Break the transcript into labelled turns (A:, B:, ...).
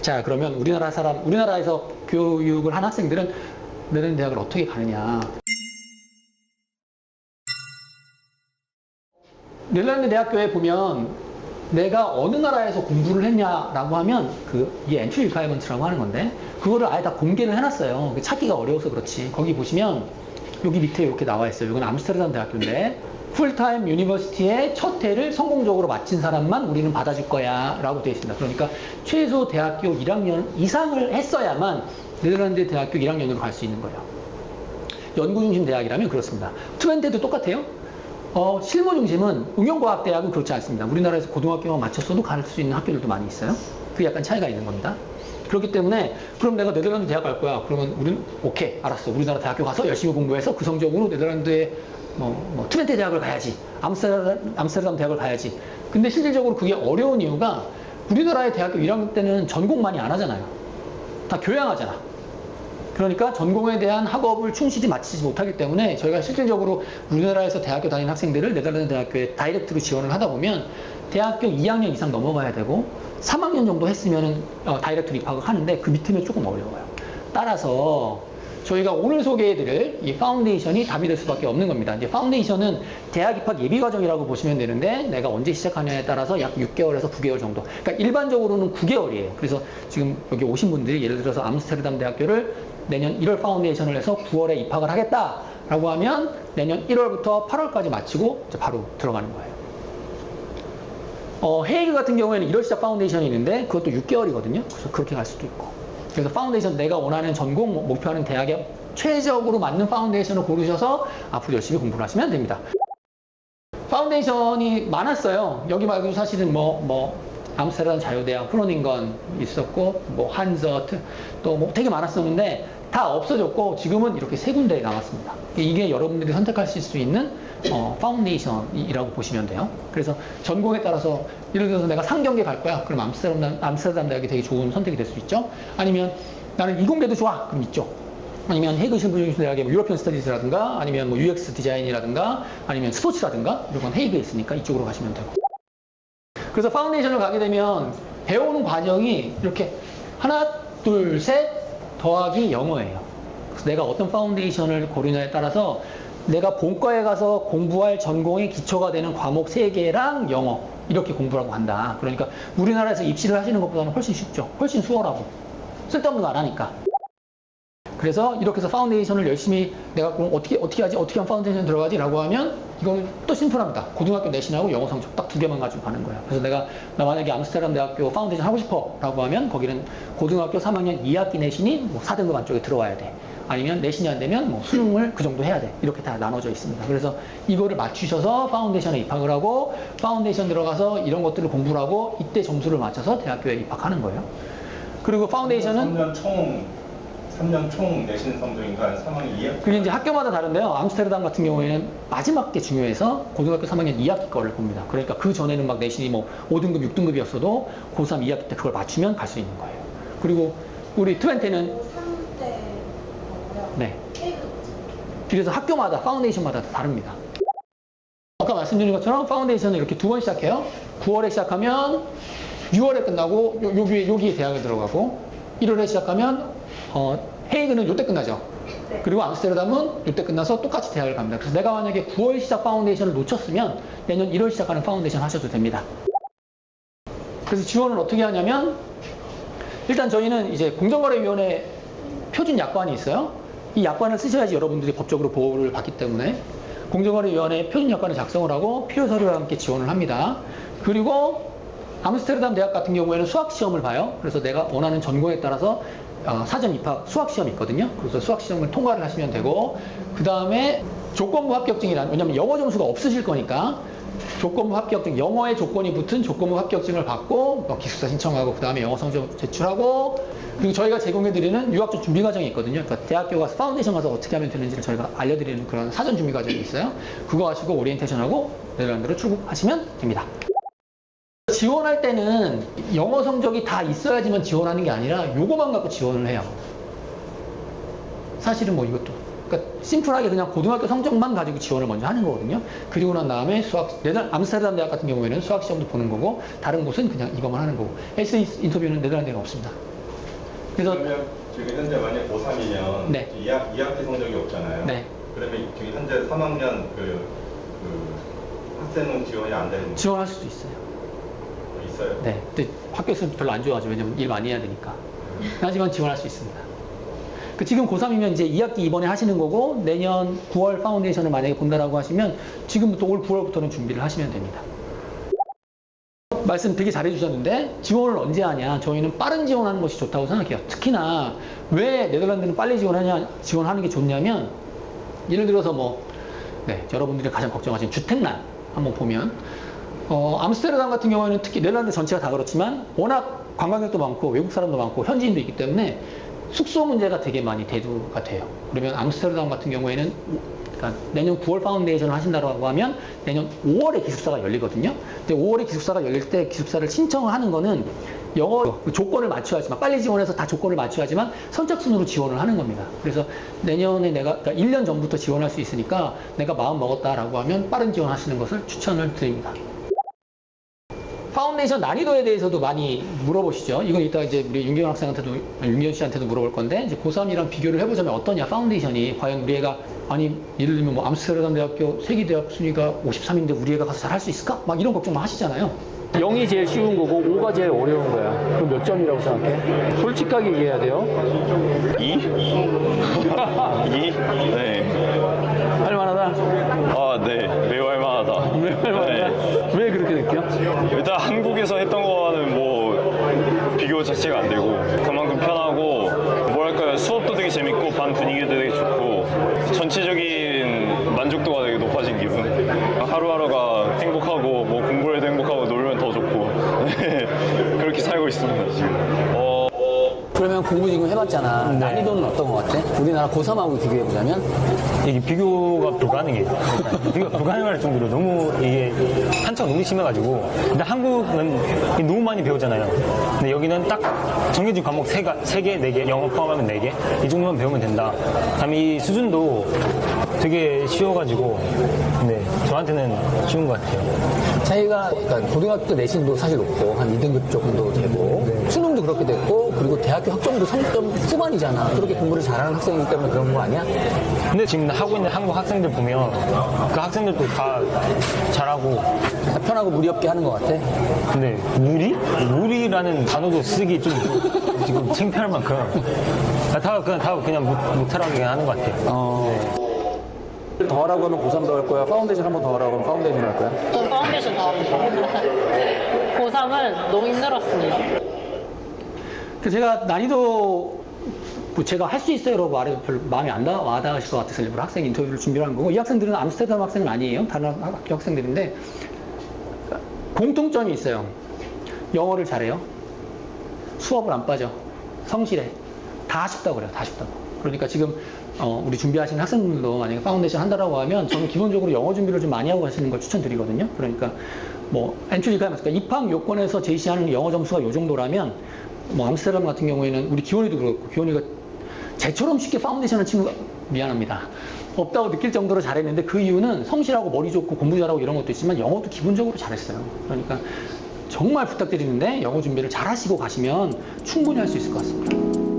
A: 자, 그러면 우리나라에서 교육을 한 학생들은 네덜란드 대학을 어떻게 가느냐. 네덜란드 대학교에 보면 내가 어느 나라에서 공부를 했냐라고 하면 이게 엔트리 리콰이먼트라고 하는 건데 그거를 아예 다 공개를 해놨어요. 찾기가 어려워서 그렇지. 거기 보시면 여기 밑에 이렇게 나와 있어요. 이건 암스테르담 대학교인데 풀타임 유니버시티의 첫 해를 성공적으로 마친 사람만 우리는 받아줄 거야 라고 되어 있습니다. 그러니까 최소 대학교 1학년 이상을 했어야만 네덜란드 대학교 1학년으로 갈 수 있는 거예요. 연구중심 대학이라면 그렇습니다. 트웬테도 똑같아요. 실무 중심은 응용과학대학은 그렇지 않습니다. 우리나라에서 고등학교만 마쳤어도 갈 수 있는 학교들도 많이 있어요. 그게 약간 차이가 있는 겁니다. 그렇기 때문에 그럼 내가 네덜란드 대학 갈 거야. 그러면 우리는 오케이 알았어. 우리나라 대학교 가서 열심히 공부해서 그 성적으로 네덜란드의 트웬테 대학을 가야지. 암스테르담 대학을 가야지. 근데 실질적으로 그게 어려운 이유가 우리나라의 대학교 1학년 때는 전공 많이 안 하잖아요. 다 교양하잖아. 그러니까 전공에 대한 학업을 충실히 마치지 못하기 때문에 저희가 실질적으로 우리나라에서 대학교 다니는 학생들을 네덜란드 대학교에 다이렉트로 지원을 하다 보면 대학교 2학년 이상 넘어가야 되고 3학년 정도 했으면 다이렉트로 입학을 하는데 그 밑에는 조금 어려워요. 따라서 저희가 오늘 소개해드릴 이 파운데이션이 답이 될 수밖에 없는 겁니다. 이제 파운데이션은 대학 입학 예비 과정이라고 보시면 되는데 내가 언제 시작하냐에 따라서 약 6개월에서 9개월 정도. 그러니까 일반적으로는 9개월이에요. 그래서 지금 여기 오신 분들이 예를 들어서 암스테르담 대학교를 내년 1월 파운데이션을 해서 9월에 입학을 하겠다라고 하면 내년 1월부터 8월까지 마치고 이제 바로 들어가는 거예요. 헤이그 같은 경우에는 1월 시작 파운데이션이 있는데 그것도 6개월이거든요. 그래서 그렇게 갈 수도 있고. 그래서 파운데이션 내가 원하는 전공, 목표하는 대학에 최적으로 맞는 파운데이션을 고르셔서 앞으로 열심히 공부를 하시면 됩니다. 파운데이션이 많았어요. 여기 말고도 사실은 암스테르담 자유대학, 프로닝건 있었고, 한저트, 또 되게 많았었는데 다 없어졌고 지금은 이렇게 세 군데 남았습니다. 이게 여러분들이 선택하실 수 있는 파운데이션이라고 보시면 돼요. 그래서 전공에 따라서 예를 들어서 내가 상경계 갈 거야. 그럼 암스테르담 대학이 되게 좋은 선택이 될 수 있죠. 아니면 나는 이공계도 좋아. 그럼 이쪽. 아니면 헤이그 실무중심 대학의 유러피언 스터디즈라든가 아니면 UX 디자인이라든가 아니면 스포츠라든가 이런 건 헤이그에 있으니까 이쪽으로 가시면 되고. 그래서 파운데이션을 가게 되면 배우는 과정이 이렇게 하나, 둘, 셋 더하기 영어예요. 그래서 내가 어떤 파운데이션을 고르냐에 따라서 내가 본과에 가서 공부할 전공의 기초가 되는 과목 3개랑 영어 이렇게 공부라고 한다. 그러니까 우리나라에서 입시를 하시는 것보다는 훨씬 쉽죠. 훨씬 수월하고 쓸데없는 거 안 하니까. 그래서 이렇게 해서 파운데이션을 열심히 내가 어떻게 하면 파운데이션 들어가지? 라고 하면 이건 또 심플합니다. 고등학교 내신하고 영어 성적 딱 2개만 가지고 가는 거예요. 그래서 나 만약에 암스테르담 대학교 파운데이션 하고 싶어 라고 하면 거기는 고등학교 3학년 2학기 내신이 4등급 안쪽에 들어와야 돼. 아니면 내신이 안 되면 수능을 그 정도 해야 돼. 이렇게 다 나눠져 있습니다. 그래서 이거를 맞추셔서 파운데이션에 입학을 하고 파운데이션 들어가서 이런 것들을 공부를 하고 이때 점수를 맞춰서 대학교에 입학하는 거예요. 그리고 파운데이션은
B: 3년 총 내신 성적인가 3학년 2학기?
A: 그게 이제 학교마다 다른데요. 암스테르담 같은 경우에는 마지막 게 중요해서 고등학교 3학년 2학기 거를 봅니다. 그러니까 그 전에는 막 내신이 5등급, 6등급이었어도 고3 2학기 때 그걸 맞추면 갈 수 있는 거예요. 그리고 우리 트웬테는 네. 그래서 학교마다 파운데이션마다 다릅니다. 아까 말씀드린 것처럼 파운데이션은 이렇게 2번 시작해요. 9월에 시작하면 6월에 끝나고 여기에 대학에 들어가고 1월에 시작하면 헤이그는 이때 끝나죠.
C: 네.
A: 그리고 암스테르담은 이때 끝나서 똑같이 대학을 갑니다. 그래서 내가 만약에 9월 시작 파운데이션을 놓쳤으면 내년 1월 시작하는 파운데이션 하셔도 됩니다. 그래서 지원을 어떻게 하냐면 일단 저희는 이제 공정거래위원회 표준 약관이 있어요. 이 약관을 쓰셔야지 여러분들이 법적으로 보호를 받기 때문에 공정거래위원회 표준 약관을 작성을 하고 필요 서류와 함께 지원을 합니다. 그리고 암스테르담 대학 같은 경우에는 수학시험을 봐요. 그래서 내가 원하는 전공에 따라서 사전 입학 수학시험이 있거든요. 그래서 수학시험을 통과를 하시면 되고 그 다음에 조건부 합격증이란 왜냐면 영어 점수가 없으실 거니까 조건부 합격증, 영어의 조건이 붙은 조건부 합격증을 받고 기숙사 신청하고 그 다음에 영어 성적 제출하고 그리고 저희가 제공해드리는 유학적 준비 과정이 있거든요. 그러니까 대학교 가서 파운데이션 가서 어떻게 하면 되는지를 저희가 알려드리는 그런 사전 준비 과정이 있어요. 그거 하시고 오리엔테이션하고 네덜란드로 출국하시면 됩니다. 지원할 때는 영어 성적이 다 있어야지만 지원하는 게 아니라 요거만 갖고 지원을 해요. 사실은 이것도. 그러니까 심플하게 그냥 고등학교 성적만 가지고 지원을 먼저 하는 거거든요. 그리고 난 다음에 암스테르담 대학 같은 경우에는 수학 시험도 보는 거고 다른 곳은 그냥 이것만 하는 거고. 에세이 인터뷰는 네덜란드에는 없습니다. 그래서
B: 그러면 지금 현재 만약 고3이면
A: 네.
B: 2학기 성적이 없잖아요.
A: 네.
B: 그러면 지금 현재 3학년 그 학생은 지원이 안 되는
A: 지원할 수도 있어요.
B: 있어요?
A: 네. 근데 학교에서는 별로 안 좋아하죠. 왜냐면 일 많이 해야 되니까. 하지만 지원할 수 있습니다. 그 지금 고3이면 이제 2학기 이번에 하시는 거고 내년 9월 파운데이션을 만약에 본다라고 하시면 지금부터 올 9월부터는 준비를 하시면 됩니다. 말씀 되게 잘해 주셨는데 지원을 언제 하냐? 저희는 빠른 지원하는 것이 좋다고 생각해요. 특히나 왜 네덜란드는 빨리 지원하는 게 좋냐면 예를 들어서 여러분들이 가장 걱정하시는 주택난 한번 보면 암스테르담 같은 경우에는 특히 네덜란드 전체가 다 그렇지만 워낙 관광객도 많고 외국 사람도 많고 현지인도 있기 때문에 숙소 문제가 되게 많이 대두가 돼요. 그러면 암스테르담 같은 경우에는 그러니까 내년 9월 파운데이션을 하신다고 하면 내년 5월에 기숙사가 열리거든요. 근데 5월에 기숙사가 열릴 때 기숙사를 신청을 하는 거는 영어 조건을 맞춰야지만 빨리 지원해서 다 조건을 맞춰야지만 선착순으로 지원을 하는 겁니다. 그래서 내년에 그러니까 1년 전부터 지원할 수 있으니까 내가 마음 먹었다라고 하면 빠른 지원하시는 것을 추천을 드립니다. 파운데이션 난이도에 대해서도 많이 물어보시죠. 이건 이따 이제 우리 윤기현 윤기현 씨한테도 물어볼 건데, 이제 고3이랑 비교를 해보자면 어떠냐, 파운데이션이. 과연 우리 애가, 예를 들면 암스테르담 대학교 세계대학 순위가 53인데 우리 애가 가서 잘할 수 있을까? 막 이런 걱정만 하시잖아요. 0이 제일 쉬운 거고 5가 제일 어려운 거야. 그럼 몇 점이라고 생각해? 솔직하게 얘기해야 돼요.
C: 2? 2? 네.
A: 할만하다?
C: 아, 네. 매우 할만하다.
A: 왜 할만하다?
C: 네.
A: 왜 그렇게 느껴?
C: 일단 한국에서 했던 거와는 비교 자체가 안 되고 그만큼 편하고 뭐랄까요, 수업도 되게 재밌고 반 분위기도 되게 좋고 전체적인 만족도가 되게 높아진 기분. 하루하루가 행복하고 공부를 해도 행복하고 놀면 더 좋고 그렇게 살고 있습니다 지금.
A: 그러면 공부 지금 해봤잖아. 난이도는 어떤 것 같아? 우리나라 고3하고 비교해보자면?
D: 이게 비교가 불가능해요. 비교가 불가능할 정도로 너무 이게 한참 너무 심해가지고. 근데 한국은 너무 많이 배우잖아요. 근데 여기는 딱 정해진 과목 3개, 4개, 영어 포함하면 4개? 이 정도만 배우면 된다. 다음에 이 수준도 되게 쉬워가지고, 네, 저한테는 쉬운 것 같아요.
A: 차이가, 그러니까 고등학교 내신도 사실 높고, 한 2등급 정도 되고, 수능도 그렇게 됐고, 그리고 대학교 학점도 3점 후반이잖아. 그렇게 공부를 잘하는 학생이기 때문에 그런 거 아니야?
D: 근데 지금 하고 있는 한국 학생들 보면 그 학생들도 다 잘하고
A: 다 편하고 무리 없게 하는 것 같아.
D: 근데 무리라는 단어도 쓰기 좀 지금 창피할 만큼 다 그냥 무탈하게 하는 것 같아요.
A: 더 하라고 하면 고3 더 할 거야? 파운데이션 한 번 더 하라고 하면 파운데이션 할 거야?
E: 전 파운데이션 더 합니다. 고3은 너무 힘들었습니다.
A: 제가 난이도, 제가 할 수 있어요라고 말해도 별로 마음이 안 와닿으실 것 같아서 일부러 학생 인터뷰를 준비를 한 거고, 이 학생들은 암스테르담 학생은 아니에요. 다른 학교 학생들인데, 공통점이 있어요. 영어를 잘해요. 수업을 안 빠져. 성실해. 다 쉽다고 그래요. 다 쉽다고. 그러니까 지금 우리 준비하시는 학생들도 만약에 파운데이션 한다라고 하면 저는 기본적으로 영어 준비를 좀 많이 하고 가시는 걸 추천드리거든요. 그러니까 엔트리 리퀘어먼트, 그러니까 입학 요건에서 제시하는 영어 점수가 요 정도라면 암스테르담 같은 경우에는 우리 기원이도 그렇고, 기원이가 쟤처럼 쉽게 파운데이션을 친구가 미안합니다. 없다고 느낄 정도로 잘했는데 그 이유는 성실하고 머리 좋고 공부 잘하고 이런 것도 있지만 영어도 기본적으로 잘했어요. 그러니까 정말 부탁드리는데 영어 준비를 잘 하시고 가시면 충분히 할 수 있을 것 같습니다.